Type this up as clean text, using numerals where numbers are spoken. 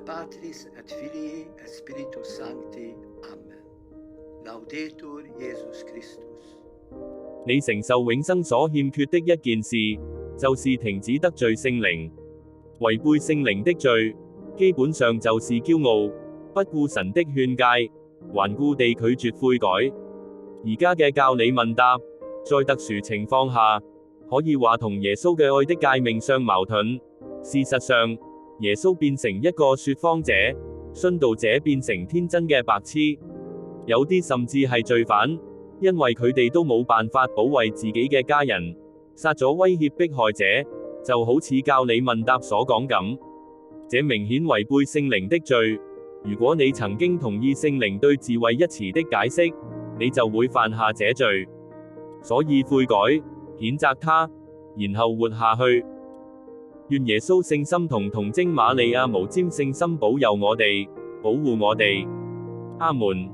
Patris et Filii et Spiritus Sancti. Amen. Laudetur Jesus Christus。你承受永生所欠缺的一件事，就是停止得罪聖靈。違背聖靈的罪，基本上就是驕傲，不顧神的勸誡，頑固地拒絕悔改。而家嘅教理問答，在特殊情況下，可以話同耶穌嘅愛的誡命相矛盾。事實上，耶穌變成一個說謊者，殉道者變成天真嘅白痴，有啲甚至係罪犯，因為佢哋都冇辦法保衛自己嘅家人，殺咗威脅迫害者，就好似教理問答所講咁，這明顯違背聖靈的罪。如果你曾經同意聖靈對智慧一詞的解釋，你就會犯下這罪。所以悔改，譴責他，然後活下去。願耶穌聖心同童貞瑪利亞無沾聖心保佑我哋，保護我哋。阿門。